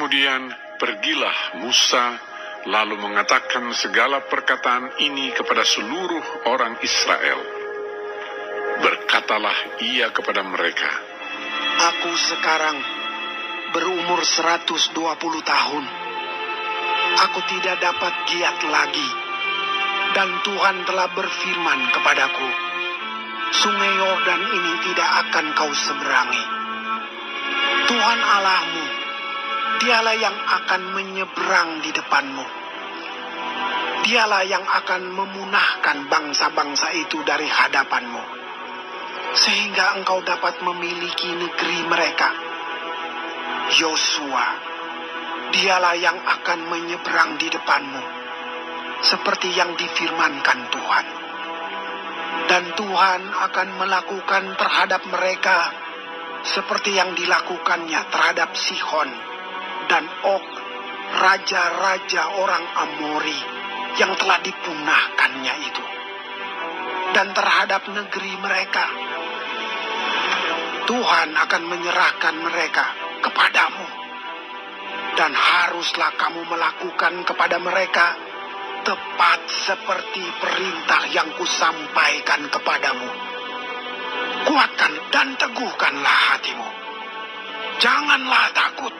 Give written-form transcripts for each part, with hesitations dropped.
Kemudian pergilah Musa, lalu mengatakan segala perkataan ini kepada seluruh orang Israel. Berkatalah ia kepada mereka, Aku sekarang berumur 120 tahun. Aku tidak dapat giat lagi. Dan Tuhan telah berfirman kepadaku, Sungai Yordan ini tidak akan kau seberangi. Tuhan Allahmu, dialah yang akan menyeberang di depanmu. Dialah yang akan memunahkan bangsa-bangsa itu dari hadapanmu, sehingga engkau dapat memiliki negeri mereka. Yosua, dialah yang akan menyeberang di depanmu, seperti yang difirmankan Tuhan. Dan Tuhan akan melakukan terhadap mereka seperti yang dilakukannya terhadap Sihon dan Og, raja-raja orang Amori yang telah dipunahkannya itu. Dan terhadap negeri mereka, Tuhan akan menyerahkan mereka kepadamu. Dan haruslah kamu melakukan kepada mereka tepat seperti perintah yang kusampaikan kepadamu. Kuatkan dan teguhkanlah hatimu. Janganlah takut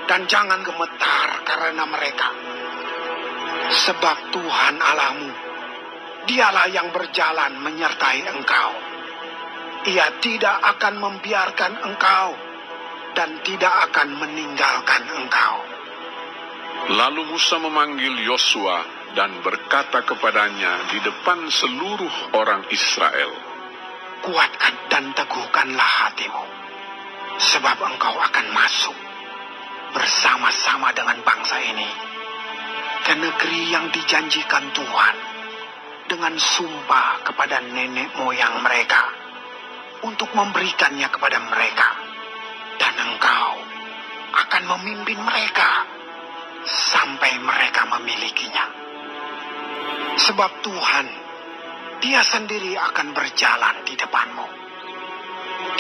dan jangan gemetar karena mereka. Sebab Tuhan Allahmu, dialah yang berjalan menyertai engkau. Ia tidak akan membiarkan engkau dan tidak akan meninggalkan engkau. Lalu Musa memanggil Yosua dan berkata kepadanya di depan seluruh orang Israel, Kuatkan dan teguhkanlah hatimu, sebab engkau akan masuk bersama-sama dengan bangsa ini ke negeri yang dijanjikan Tuhan dengan sumpah kepada nenek moyang mereka untuk memberikannya kepada mereka. Dan engkau akan memimpin mereka sampai mereka memilikinya. Sebab Tuhan, Dia sendiri akan berjalan di depanmu.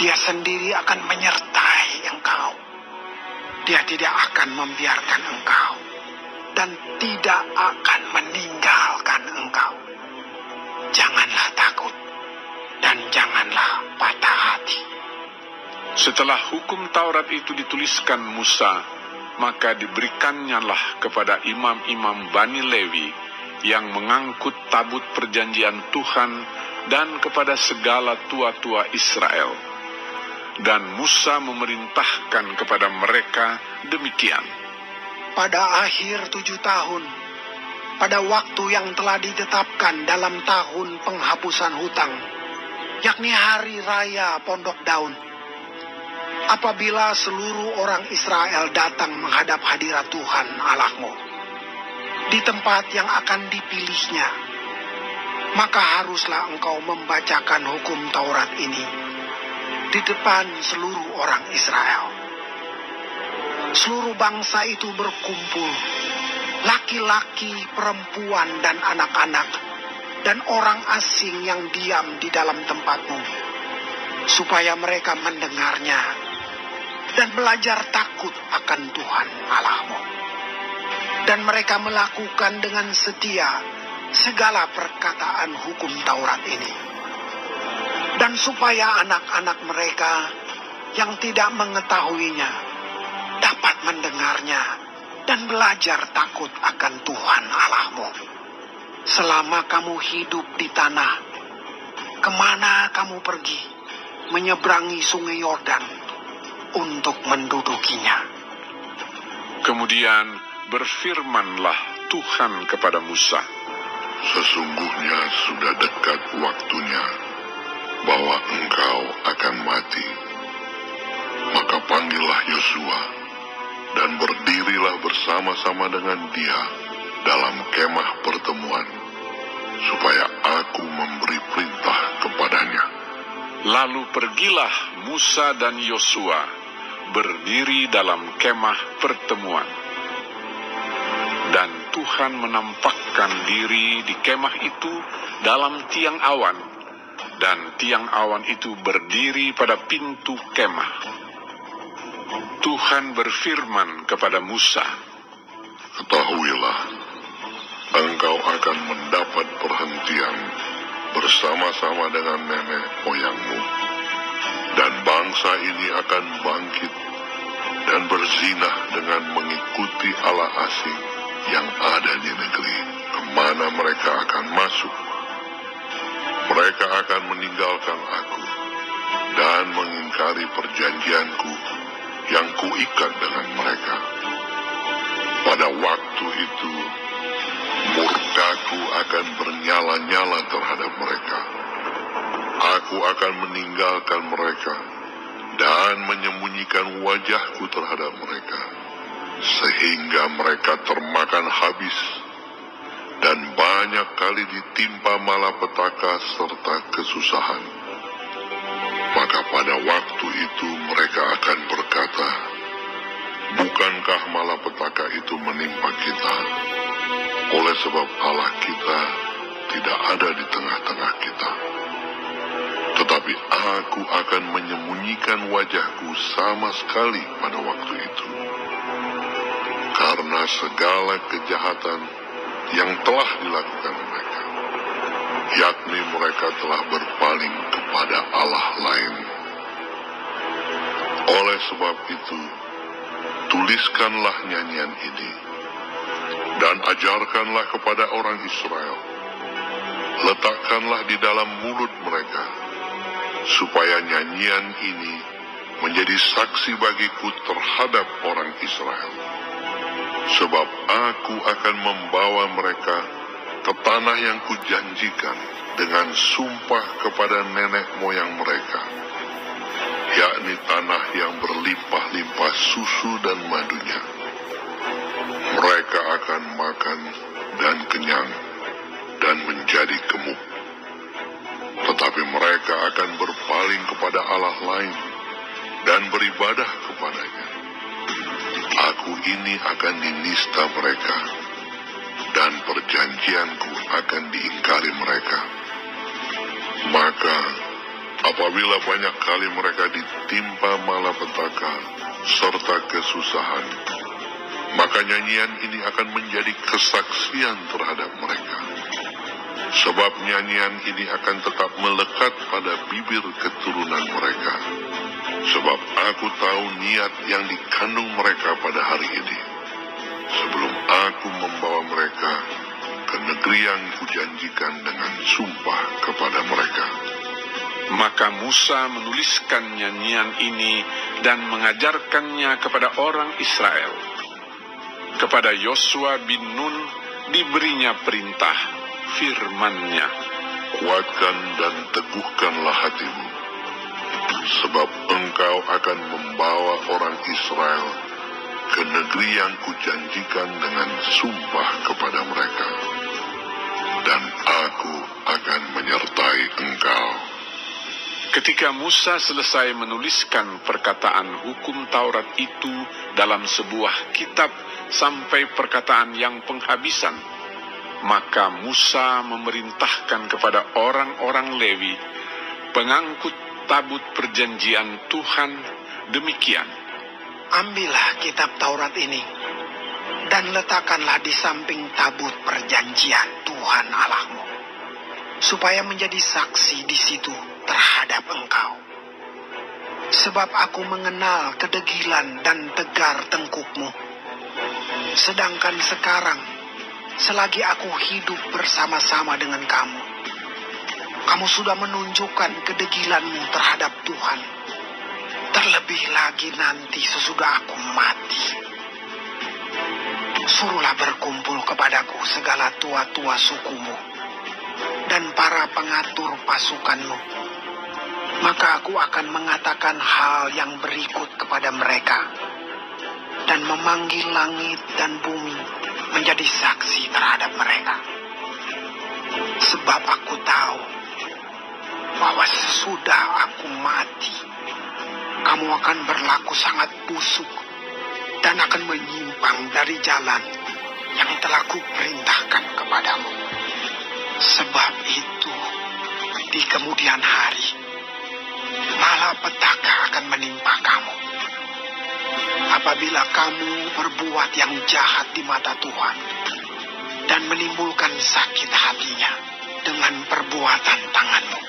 Dia sendiri akan menyertai engkau. Dia tidak akan membiarkan engkau dan tidak akan meninggalkan engkau. Janganlah takut dan janganlah patah hati. Setelah hukum Taurat itu dituliskan Musa, maka diberikannya kepada imam-imam Bani Lewi yang mengangkut tabut perjanjian Tuhan dan kepada segala tua-tua Israel. Dan Musa memerintahkan kepada mereka demikian. Pada akhir 7 tahun, pada waktu yang telah ditetapkan dalam tahun penghapusan hutang, yakni hari raya Pondok Daun, apabila seluruh orang Israel datang menghadap hadirat Tuhan Allahmu di tempat yang akan dipilihnya, maka haruslah engkau membacakan hukum Taurat ini di depan seluruh orang Israel. Seluruh bangsa itu berkumpul, laki-laki, perempuan, dan anak-anak, dan orang asing yang diam di dalam tempatmu, supaya mereka mendengarnya dan belajar takut akan Tuhan Allahmu. Dan mereka melakukan dengan setia segala perkataan hukum Taurat ini. Dan supaya anak-anak mereka yang tidak mengetahuinya dapat mendengarnya dan belajar takut akan Tuhan Allahmu. Selama kamu hidup di tanah, kemana kamu pergi, menyeberangi sungai Yordan untuk mendudukinya. Kemudian berfirmanlah Tuhan kepada Musa, Sesungguhnya sudah dekat waktunya bahwa engkau akan mati. Maka panggillah Yosua dan berdirilah bersama-sama dengan dia dalam kemah pertemuan, supaya aku memberi perintah kepadanya. Lalu pergilah Musa dan Yosua berdiri dalam kemah pertemuan. Dan Tuhan menampakkan diri di kemah itu dalam tiang awan, dan tiang awan itu berdiri pada pintu kemah. Tuhan berfirman kepada Musa, Ketahuilah, engkau akan mendapat perhentian bersama-sama dengan nenek moyangmu, dan bangsa ini akan bangkit dan berzinah dengan mengikuti Allah asing yang ada di negeri kemana mereka akan masuk. Mereka akan meninggalkan aku dan mengingkari perjanjianku yang kuikat dengan mereka. Pada waktu itu, murkaku akan bernyala-nyala terhadap mereka. Aku akan meninggalkan mereka dan menyembunyikan wajahku terhadap mereka, sehingga mereka termakan habis dan banyak kali ditimpa malapetaka serta kesusahan. Maka pada waktu itu mereka akan berkata, bukankah malapetaka itu menimpa kita? Oleh sebab Allah kita tidak ada di tengah-tengah kita. Tetapi aku akan menyembunyikan wajahku sama sekali pada waktu itu, karena segala kejahatan yang telah dilakukan mereka, yakni mereka telah berpaling kepada Allah lain. Oleh sebab itu, tuliskanlah nyanyian ini dan ajarkanlah kepada orang Israel. Letakkanlah di dalam mulut mereka, supaya nyanyian ini menjadi saksi bagiku terhadap orang Israel. Sebab aku akan membawa mereka ke tanah yang kujanjikan dengan sumpah kepada nenek moyang mereka, yakni tanah yang berlimpah-limpah susu dan madunya. Mereka akan makan dan kenyang dan menjadi gemuk. Tetapi mereka akan berpaling kepada Allah lain dan beribadah kepadanya. Aku ini akan dinista mereka, dan perjanjianku akan diingkari mereka. Maka apabila banyak kali mereka ditimpa malapetaka serta kesusahan, maka nyanyian ini akan menjadi kesaksian terhadap mereka. Sebab nyanyian ini akan tetap melekat pada bibir keturunan mereka. Sebab aku tahu niat yang dikandung mereka pada hari ini, sebelum aku membawa mereka ke negeri yang kujanjikan dengan sumpah kepada mereka. Maka Musa menuliskan nyanyian ini dan mengajarkannya kepada orang Israel. Kepada Yosua bin Nun diberinya perintah, firman-Nya, kuatkan dan teguhkanlah hatimu, sebab engkau akan membawa orang Israel ke negeri yang kujanjikan dengan sumpah kepada mereka, dan aku akan menyertai engkau. Ketika Musa selesai menuliskan perkataan hukum Taurat itu dalam sebuah kitab sampai perkataan yang penghabisan, maka Musa memerintahkan kepada orang-orang Lewi, pengangkut tabut perjanjian Tuhan, demikian. Ambillah kitab Taurat ini dan letakkanlah di samping tabut perjanjian Tuhan Allahmu, supaya menjadi saksi di situ terhadap engkau. Sebab aku mengenal kedegilan dan tegar tengkukmu, sedangkan sekarang, selagi aku hidup bersama-sama dengan kamu, kamu sudah menunjukkan kedegilanmu terhadap Tuhan. Terlebih lagi nanti sesudah aku mati. Suruhlah berkumpul kepadaku segala tua-tua sukumu dan para pengatur pasukanmu. Maka aku akan mengatakan hal yang berikut kepada mereka, dan memanggil langit dan bumi menjadi saksi terhadap mereka. Sebab aku tahu bahwa sesudah aku mati, kamu akan berlaku sangat busuk dan akan menyimpang dari jalan yang telah kuperintahkan kepadamu. Sebab itu, di kemudian hari, malapetaka akan menimpa kamu, apabila kamu berbuat yang jahat di mata Tuhan dan menimbulkan sakit hatinya dengan perbuatan tanganmu.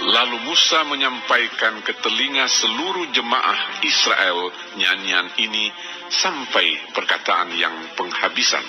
Lalu Musa menyampaikan ke telinga seluruh jemaah Israel nyanyian ini sampai perkataan yang penghabisan.